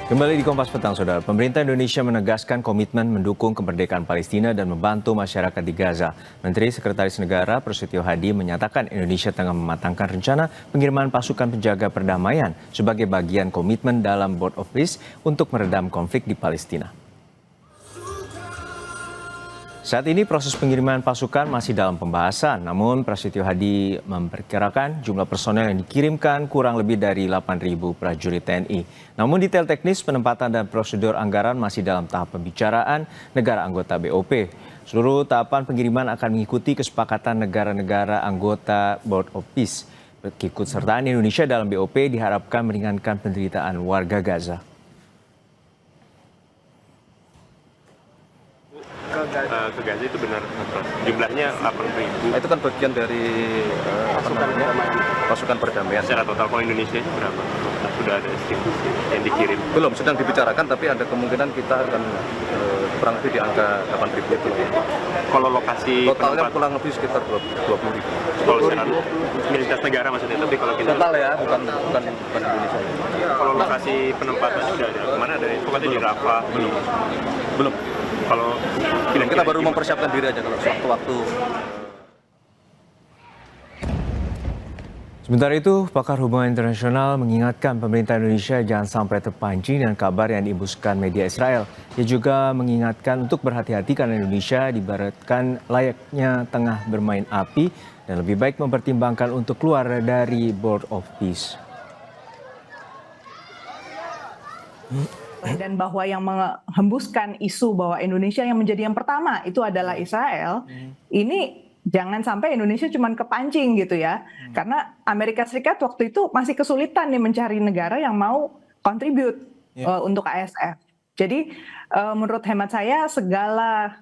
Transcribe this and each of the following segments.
Kembali di Kompas Petang, Saudara. Pemerintah Indonesia menegaskan komitmen mendukung kemerdekaan Palestina dan membantu masyarakat di Gaza. Menteri Sekretaris Negara Prasetyo Hadi menyatakan Indonesia tengah mematangkan rencana pengiriman pasukan penjaga perdamaian sebagai bagian komitmen dalam Board of Peace untuk meredam konflik di Palestina. Saat ini proses pengiriman pasukan masih dalam pembahasan, namun Prasetyo Hadi memperkirakan jumlah personel yang dikirimkan kurang lebih dari 8.000 prajurit TNI. Namun detail teknis penempatan dan prosedur anggaran masih dalam tahap pembicaraan negara anggota BOP. Seluruh tahapan pengiriman akan mengikuti kesepakatan negara-negara anggota Board of Peace. Keikutsertaan Indonesia dalam BOP diharapkan meringankan penderitaan warga Gaza. Ke Gaza itu benar jumlahnya 8.000. Itu kan bagian dari pasukan perdamaian. Secara total kalau Indonesia itu berapa? Sudah ada estimasi yang dikirim? Belum, sedang dibicarakan, tapi ada kemungkinan kita akan kurang lebih di angka 8.000 itu. Kalau lokasi Totalnya kurang lebih sekitar 20.000. kalau secara militas negara maksudnya, tapi kalau kita Total ya, bukan Indonesia. kalau lokasi penempatannya udah ada kemana? Ada pokoknya di Rafah Belum. Kalau Kita baru mempersiapkan diri aja kalau sewaktu-waktu. Sementara itu, pakar hubungan internasional mengingatkan pemerintah Indonesia jangan sampai terpancing dengan kabar yang diimbuskan media Israel. Ia juga mengingatkan untuk berhati-hati karena Indonesia dibaratkan layaknya tengah bermain api dan lebih baik mempertimbangkan untuk keluar dari Board of Peace. Dan bahwa yang menghembuskan isu bahwa Indonesia yang menjadi yang pertama itu adalah Israel, ini jangan sampai Indonesia cuma kepancing gitu ya. Karena Amerika Serikat waktu itu masih kesulitan nih mencari negara yang mau kontribut untuk ASF. Jadi menurut hemat saya segala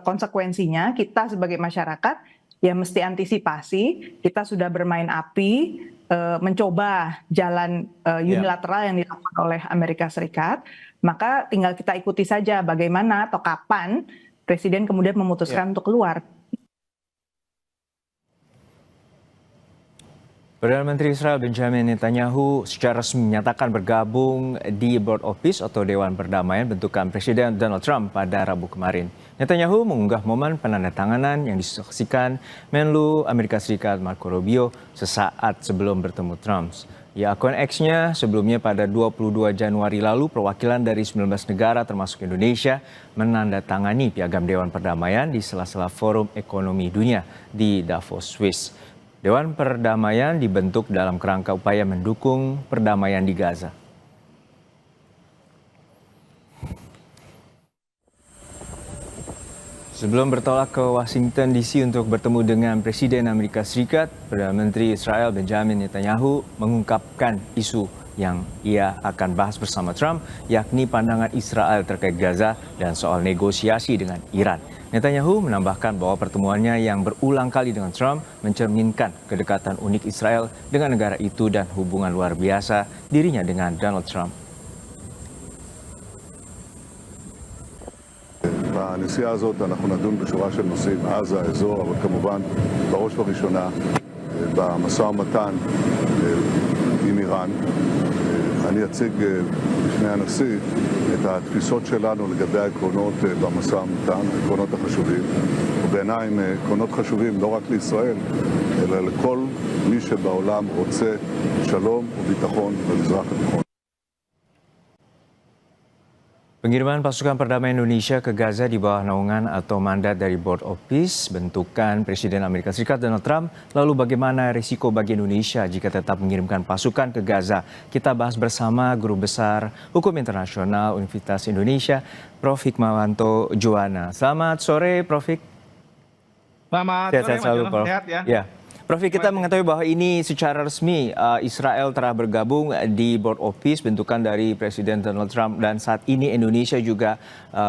konsekuensinya kita sebagai masyarakat ya mesti antisipasi. Kita sudah bermain api, mencoba jalan unilateral yang dilakukan oleh Amerika Serikat, maka tinggal kita ikuti saja bagaimana atau kapan Presiden kemudian memutuskan untuk keluar. Perdana Menteri Israel Benjamin Netanyahu secara resmi menyatakan bergabung di Board of Peace atau Dewan Perdamaian bentukan Presiden Donald Trump pada Rabu kemarin. Netanyahu mengunggah momen penandatanganan yang disaksikan Menlu Amerika Serikat Marco Rubio sesaat sebelum bertemu Trump. Di akun X-nya sebelumnya pada 22 Januari lalu perwakilan dari 19 negara termasuk Indonesia menandatangani Piagam Dewan Perdamaian di sela-sela Forum Ekonomi Dunia di Davos, Swiss. Dewan Perdamaian dibentuk dalam kerangka upaya mendukung perdamaian di Gaza. Sebelum bertolak ke Washington DC untuk bertemu dengan Presiden Amerika Serikat, Perdana Menteri Israel Benjamin Netanyahu mengungkapkan isu yang ia akan bahas bersama Trump, yakni pandangan Israel terkait Gaza dan soal negosiasi dengan Iran. Netanyahu menambahkan bahwa pertemuannya yang berulang kali dengan Trump mencerminkan kedekatan unik Israel dengan negara itu dan hubungan luar biasa dirinya dengan Donald Trump. בנסיעה הזאת אנחנו נדון בשורה של נושאים, עזה, האזור, אבל כמובן בראש ובראשונה במשא ומתן עם איראן. אני אציג בפני הנשיא את התפיסות שלנו לגבי העקרונות במשא ומתן, העקרונות החשובים, ובעיניי הם עקרונות חשובים לא רק לישראל, אלא לכל מי שבעולם רוצה שלום וביטחון במזרח התיכון. Pengiriman pasukan perdamaian Indonesia ke Gaza di bawah naungan atau mandat dari Board of Peace bentukan Presiden Amerika Serikat Donald Trump. Lalu bagaimana risiko bagi Indonesia jika tetap mengirimkan pasukan ke Gaza? Kita bahas bersama Guru Besar Hukum Internasional Universitas Indonesia, Prof. Hikmawanto Juwana. Selamat sore, Prof. Selamat sore, Mas selalu, Jono. Prof. Sehat ya. Ya. Prof, kita mengetahui bahwa ini secara resmi Israel telah bergabung di Board of Peace bentukan dari Presiden Donald Trump dan saat ini Indonesia juga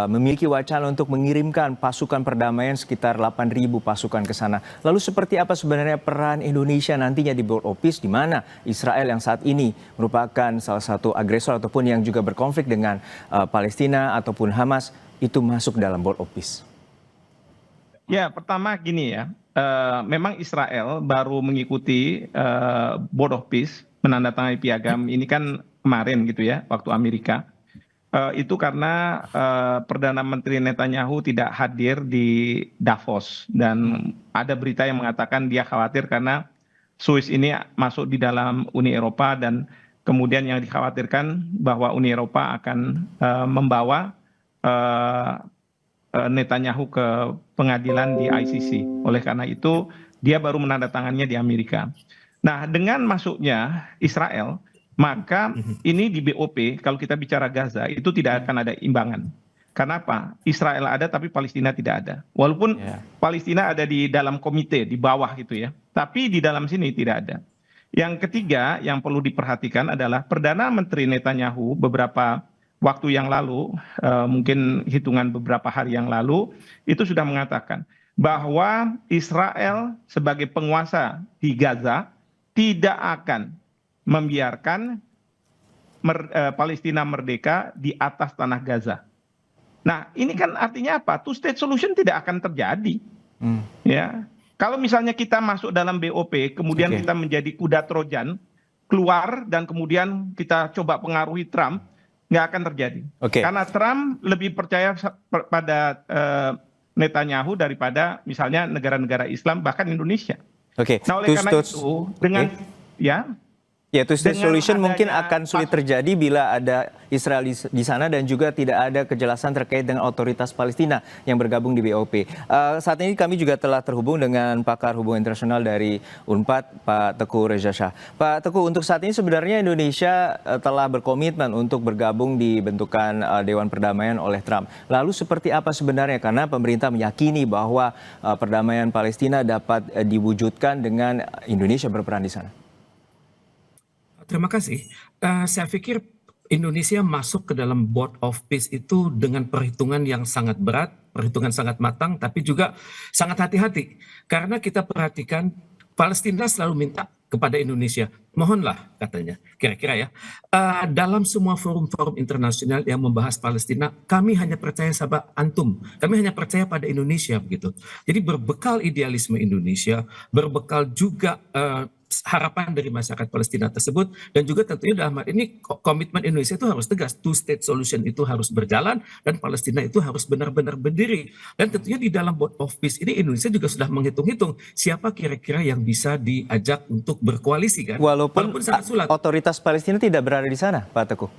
memiliki wacana untuk mengirimkan pasukan perdamaian sekitar 8.000 pasukan ke sana. Lalu seperti apa sebenarnya peran Indonesia nantinya di Board of Peace di mana Israel yang saat ini merupakan salah satu agresor ataupun yang juga berkonflik dengan Palestina ataupun Hamas itu masuk dalam Board of Peace? Ya, pertama gini ya, memang Israel baru mengikuti Board of Peace menandatangani piagam ini kan kemarin gitu ya, waktu Amerika. itu karena Perdana Menteri Netanyahu tidak hadir di Davos dan ada berita yang mengatakan dia khawatir karena Swiss ini masuk di dalam Uni Eropa dan kemudian yang dikhawatirkan bahwa Uni Eropa akan membawa Netanyahu ke pengadilan di ICC. Oleh karena itu dia baru menandatangannya di Amerika. Nah, dengan masuknya Israel, maka ini di BOP, kalau kita bicara Gaza, itu tidak akan ada imbangan. Kenapa? Israel ada tapi Palestina tidak ada. Walaupun Palestina ada di dalam komite, di bawah gitu ya. Tapi di dalam sini tidak ada. Yang ketiga yang perlu diperhatikan adalah Perdana Menteri Netanyahu beberapa waktu yang lalu, mungkin hitungan beberapa hari yang lalu, itu sudah mengatakan bahwa Israel sebagai penguasa di Gaza tidak akan membiarkan Palestina merdeka di atas tanah Gaza. Nah, ini kan artinya apa? Two state solution tidak akan terjadi. Ya, kalau misalnya kita masuk dalam BOP, kemudian kita menjadi kuda Trojan, keluar dan kemudian kita coba pengaruhi Trump, nggak akan terjadi. Karena Trump lebih percaya pada Netanyahu daripada misalnya negara-negara Islam, bahkan Indonesia. Nah, oleh karena itu, dengan Ya, two-state solution mungkin akan sulit terjadi bila ada Israel di sana dan juga tidak ada kejelasan terkait dengan otoritas Palestina yang bergabung di BOP. Saat ini kami juga telah terhubung dengan pakar hubungan internasional dari UNPAD, Pak Teguh Reza Shah. Pak Teguh, untuk saat ini sebenarnya Indonesia telah berkomitmen untuk bergabung di bentukan Dewan Perdamaian oleh Trump. Lalu seperti apa sebenarnya? Karena pemerintah meyakini bahwa perdamaian Palestina dapat diwujudkan dengan Indonesia berperan di sana. Terima kasih. Saya pikir Indonesia masuk ke dalam Board of Peace itu dengan perhitungan yang sangat berat, perhitungan sangat matang, tapi juga sangat hati-hati. Karena kita perhatikan Palestina selalu minta kepada Indonesia, mohonlah katanya, kira-kira ya, dalam semua forum-forum internasional yang membahas Palestina, kami hanya percaya sama antum, kami hanya percaya pada Indonesia begitu. Jadi berbekal idealisme Indonesia, berbekal juga harapan dari masyarakat Palestina tersebut, dan juga tentunya dalam hal ini komitmen Indonesia itu harus tegas, two state solution itu harus berjalan dan Palestina itu harus benar-benar berdiri. Dan tentunya di dalam Board of Peace ini Indonesia juga sudah menghitung-hitung siapa kira-kira yang bisa diajak untuk berkoalisi kan. Walaupun sangat sulit. Otoritas Palestina tidak berada di sana, Pak Teguh.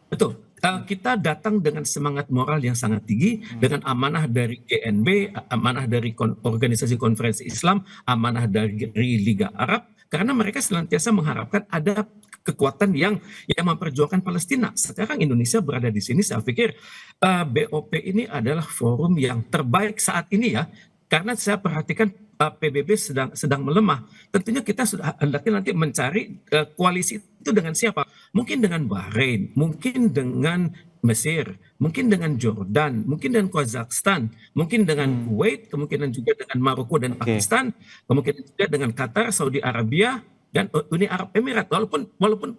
Betul. Kita datang dengan semangat moral yang sangat tinggi, dengan amanah dari GNB, amanah dari Organisasi Konferensi Islam, amanah dari Liga Arab, karena mereka senantiasa mengharapkan ada kekuatan yang memperjuangkan Palestina. Sekarang Indonesia berada di sini, saya pikir BOP ini adalah forum yang terbaik saat ini ya, karena saya perhatikan PBB sedang melemah. Tentunya kita sudah hendaknya nanti mencari koalisi itu dengan siapa? Mungkin dengan Bahrain, mungkin dengan Mesir, mungkin dengan Jordan, mungkin dengan Kazakhstan, mungkin dengan Kuwait, kemungkinan juga dengan Maroko dan Pakistan, kemungkinan juga dengan Qatar, Saudi Arabia, dan Uni Arab Emirat. Walaupun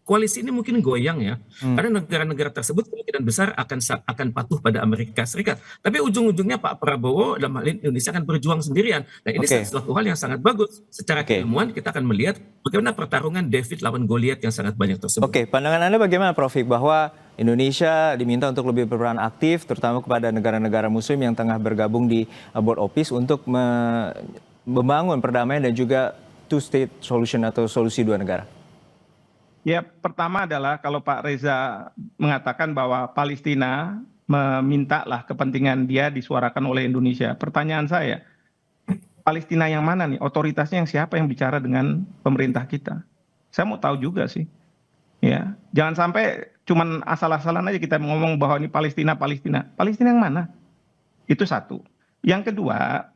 koalisi ini mungkin goyang ya, karena negara-negara tersebut kemungkinan besar akan patuh pada Amerika Serikat. Tapi ujung-ujungnya Pak Prabowo dalam hal ini Indonesia akan berjuang sendirian. Nah, ini sesuatu hal yang sangat bagus. Secara keilmuan kita akan melihat bagaimana pertarungan David lawan Goliat yang sangat banyak tersebut. Pandangan Anda bagaimana, Prof. Bahwa Indonesia diminta untuk lebih berperan aktif, terutama kepada negara-negara Muslim yang tengah bergabung di Board of Peace untuk membangun perdamaian dan juga two-state solution atau solusi dua negara? Ya, pertama adalah kalau Pak Reza mengatakan bahwa Palestina memintalah kepentingan dia disuarakan oleh Indonesia. Pertanyaan saya, Palestina yang mana nih? Otoritasnya yang siapa yang bicara dengan pemerintah kita? Saya mau tahu juga sih. Ya, jangan sampai cuman asal-asalan aja kita ngomong bahwa ini Palestina. Palestina yang mana? Itu satu. Yang kedua,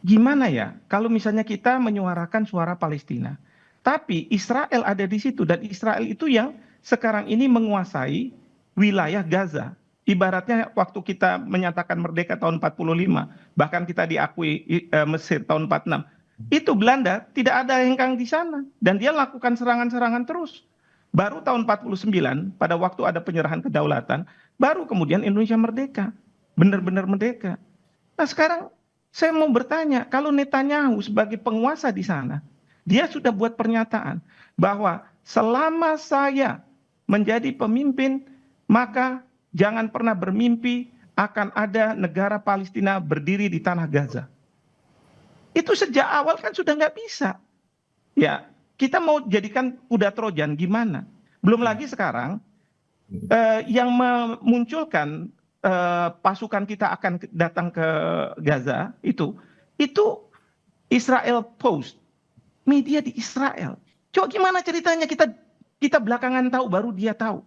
gimana ya kalau misalnya kita menyuarakan suara Palestina? Tapi Israel ada di situ dan Israel itu yang sekarang ini menguasai wilayah Gaza. Ibaratnya waktu kita menyatakan merdeka tahun 45, bahkan kita diakui Mesir tahun 46. Itu Belanda tidak ada hengkang di sana dan dia lakukan serangan-serangan terus. Baru tahun 49 pada waktu ada penyerahan kedaulatan, baru kemudian Indonesia merdeka. Benar-benar merdeka. Nah, sekarang saya mau bertanya, kalau Netanyahu sebagai penguasa di sana, dia sudah buat pernyataan bahwa selama saya menjadi pemimpin, maka jangan pernah bermimpi akan ada negara Palestina berdiri di tanah Gaza. Itu sejak awal kan sudah nggak bisa. Ya, kita mau jadikan kuda Trojan gimana? Belum lagi sekarang yang memunculkan pasukan kita akan datang ke Gaza itu Israel Post, media di Israel. Coba gimana ceritanya kita belakangan tahu, baru dia tahu.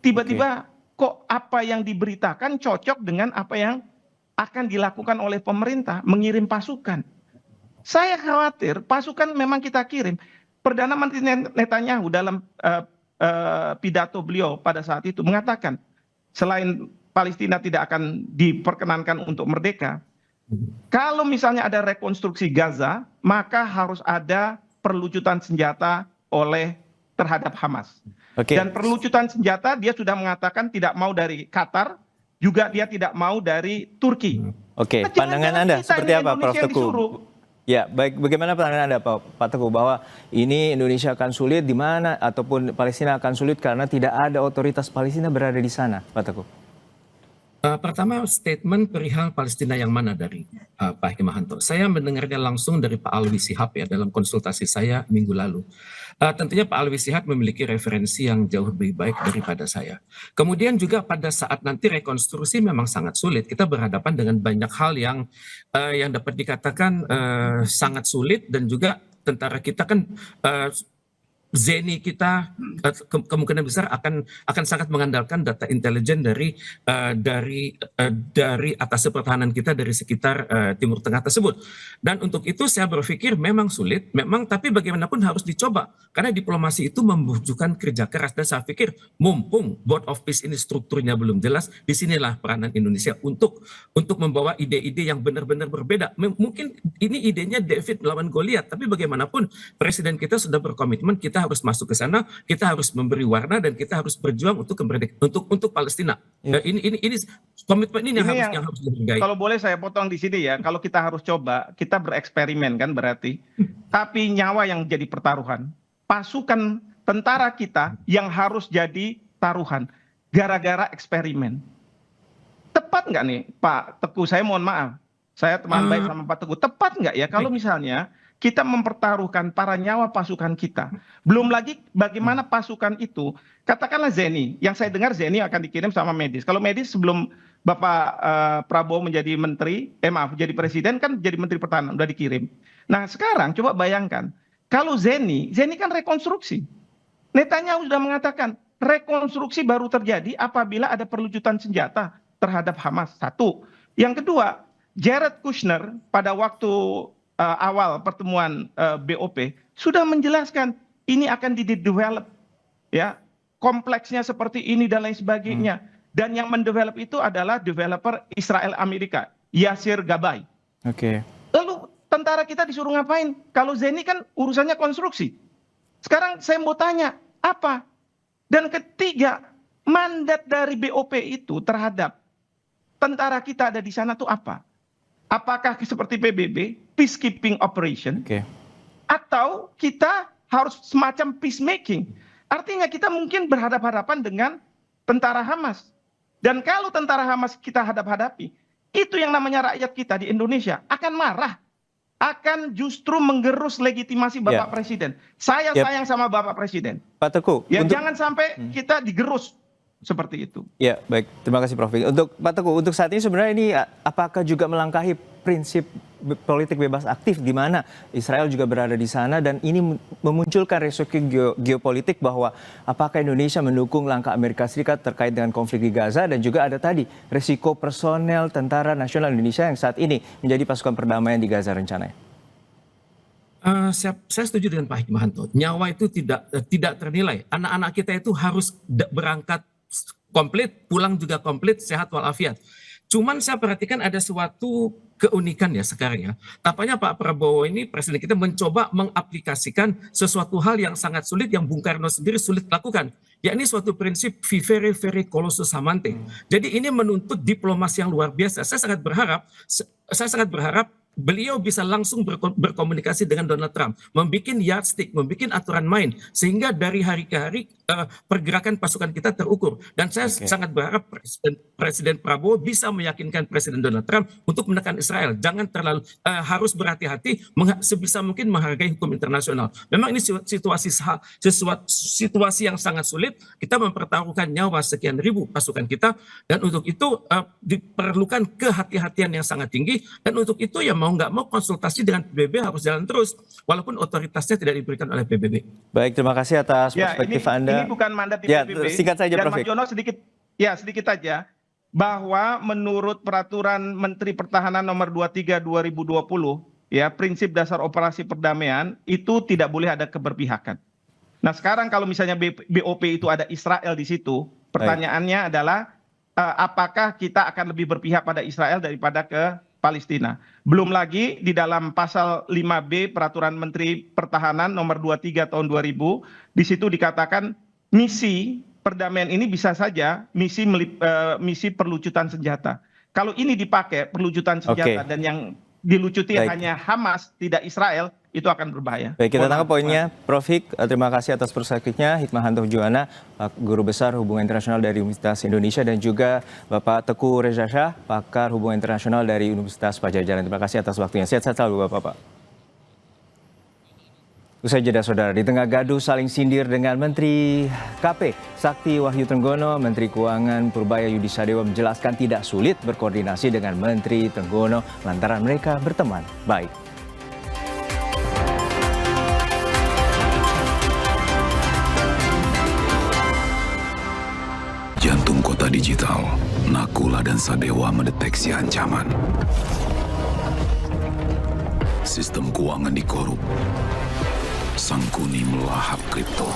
Tiba-tiba kok apa yang diberitakan cocok dengan apa yang akan dilakukan oleh pemerintah, mengirim pasukan. Saya khawatir pasukan memang kita kirim. Perdana Menteri Netanyahu dalam pidato beliau pada saat itu mengatakan, selain Palestina tidak akan diperkenankan untuk merdeka, kalau misalnya ada rekonstruksi Gaza, maka harus ada perlucutan senjata terhadap Hamas. Dan perlucutan senjata dia sudah mengatakan tidak mau dari Qatar, juga dia tidak mau dari Turki. Oke, pandangan Anda seperti apa, Prof. Teguh? Ya, baik. Bagaimana pandangan Anda, Pak Teguh, bahwa ini Indonesia akan sulit di mana ataupun Palestina akan sulit karena tidak ada otoritas Palestina berada di sana, Pak Teguh? Pertama, statement perihal Palestina yang mana dari Pak Hikmahanto. Saya mendengarnya langsung dari Pak Alwi Shihab ya dalam konsultasi saya minggu lalu. Tentunya Pak Alwi Shihab memiliki referensi yang jauh lebih baik daripada saya. Kemudian juga pada saat nanti rekonstruksi memang sangat sulit. Kita berhadapan dengan banyak hal yang dapat dikatakan sangat sulit, dan juga tentara kita kan Zeni kita kemungkinan besar akan sangat mengandalkan data intelijen dari atas pertahanan kita dari sekitar Timur Tengah tersebut. Dan untuk itu saya berpikir memang sulit, tapi bagaimanapun harus dicoba karena diplomasi itu membutuhkan kerja keras. Dan saya pikir mumpung Board of Peace ini strukturnya belum jelas, disinilah peranan Indonesia untuk membawa ide-ide yang benar-benar berbeda. Mungkin ini idenya David melawan Goliat, tapi bagaimanapun Presiden kita sudah berkomitmen, kita harus masuk ke sana, kita harus memberi warna, dan kita harus berjuang untuk untuk Palestina. Ya. Ini komitmen ini yang harus dihargai. Kalau boleh saya potong di sini ya, kalau kita harus coba, kita bereksperimen kan berarti, tapi nyawa yang jadi pertaruhan, pasukan tentara kita yang harus jadi taruhan, gara-gara eksperimen. Tepat nggak nih Pak Teguh? Saya mohon maaf, saya teman baik sama Pak Teguh. Tepat nggak ya kalau misalnya kita mempertaruhkan para nyawa pasukan kita? Belum lagi bagaimana pasukan itu, katakanlah Zeni, yang saya dengar Zeni akan dikirim sama medis. Kalau medis sebelum Bapak Prabowo menjadi jadi presiden kan jadi menteri pertahanan, udah dikirim. Nah sekarang coba bayangkan, kalau Zeni kan rekonstruksi. Netanyahu sudah mengatakan rekonstruksi baru terjadi apabila ada perlucutan senjata terhadap Hamas. Satu. Yang kedua, Jared Kushner pada waktu awal pertemuan BOP sudah menjelaskan ini akan didevelop, ya, kompleksnya seperti ini dan lain sebagainya. Dan yang mendevelop itu adalah developer Israel Amerika, Yasir Gabay. Lalu tentara kita disuruh ngapain? Kalau Zeni kan urusannya konstruksi. Sekarang saya mau tanya, apa? Dan ketiga, mandat dari BOP itu terhadap tentara kita ada di sana tuh apa? Apakah seperti PBB, peacekeeping operation, atau kita harus semacam peacemaking? Artinya kita mungkin berhadapan-hadapan dengan tentara Hamas. Dan kalau tentara Hamas kita hadap-hadapi, itu yang namanya rakyat kita di Indonesia akan marah, akan justru menggerus legitimasi Bapak Presiden. Saya sayang sama Bapak Presiden. Pak Teguh, ya jangan sampai kita digerus seperti itu. Ya, baik. Terima kasih Prof. Untuk Pak Teguh, untuk saat ini sebenarnya ini apakah juga melangkahi prinsip politik bebas aktif di mana Israel juga berada di sana, dan ini memunculkan resiko geopolitik bahwa apakah Indonesia mendukung langkah Amerika Serikat terkait dengan konflik di Gaza, dan juga ada tadi resiko personel Tentara Nasional Indonesia yang saat ini menjadi pasukan perdamaian di Gaza rencananya. Saya setuju dengan Pak Hikmahanto. Nyawa itu tidak ternilai. Anak-anak kita itu harus berangkat komplit, pulang juga komplit, sehat walafiat. Cuman saya perhatikan ada suatu keunikan ya sekarang ya. Tampaknya Pak Prabowo ini, presiden kita, mencoba mengaplikasikan sesuatu hal yang sangat sulit, yang Bung Karno sendiri sulit lakukan. Yakni suatu prinsip vivere vere colossus amante. Jadi ini menuntut diplomasi yang luar biasa. Saya sangat berharap beliau bisa langsung berkomunikasi dengan Donald Trump, membuat yardstick, membuat aturan main, sehingga dari hari ke hari pergerakan pasukan kita terukur. Dan saya sangat berharap Presiden Prabowo bisa meyakinkan Presiden Donald Trump untuk menekan Israel. Jangan terlalu harus berhati-hati, sebisa mungkin menghargai hukum internasional. Memang ini situasi yang sangat sulit. Kita mempertaruhkan nyawa sekian ribu pasukan kita, dan untuk itu diperlukan kehati-hatian yang sangat tinggi. Dan untuk itu ya mau nggak mau konsultasi dengan PBB harus jalan terus, walaupun otoritasnya tidak diberikan oleh PBB. Baik, terima kasih atas perspektif Anda. Ini bukan mandat di Ya, PBB. singkat saja, Dan Prof. Mas Jono sedikit aja, bahwa menurut peraturan Menteri Pertahanan nomor 23 2020, ya, prinsip dasar operasi perdamaian itu tidak boleh ada keberpihakan. Nah, sekarang kalau misalnya BOP itu ada Israel di situ, pertanyaannya adalah apakah kita akan lebih berpihak pada Israel daripada ke Palestina. Belum lagi di dalam pasal 5B Peraturan Menteri Pertahanan nomor 23 tahun 2000, di situ dikatakan misi perdamaian ini bisa saja misi perlucutan senjata. Kalau ini dipakai perlucutan senjata dan yang dilucuti hanya Hamas, tidak Israel, itu akan berbahaya. Baik, kita tangkap poinnya, Prof. Hik. Terima kasih atas perspektifnya. Hikmahanto Juwana, Guru Besar Hubungan Internasional dari Universitas Indonesia, dan juga Bapak Teguh Reza Shah, Pakar Hubungan Internasional dari Universitas Padjadjaran. Terima kasih atas waktunya. Sehat-sehat selalu, Bapak-Bapak. Usai jeda, saudara, di tengah gaduh saling sindir dengan Menteri KP Sakti Wahyu Trenggono, Menteri Keuangan Purbaya Yudi Sadewa menjelaskan tidak sulit berkoordinasi dengan Menteri Trenggono lantaran mereka berteman baik. Jantung kota digital, Nakula dan Sadewa mendeteksi ancaman. Sistem keuangan dikorup. Sangkuni melahap kripto.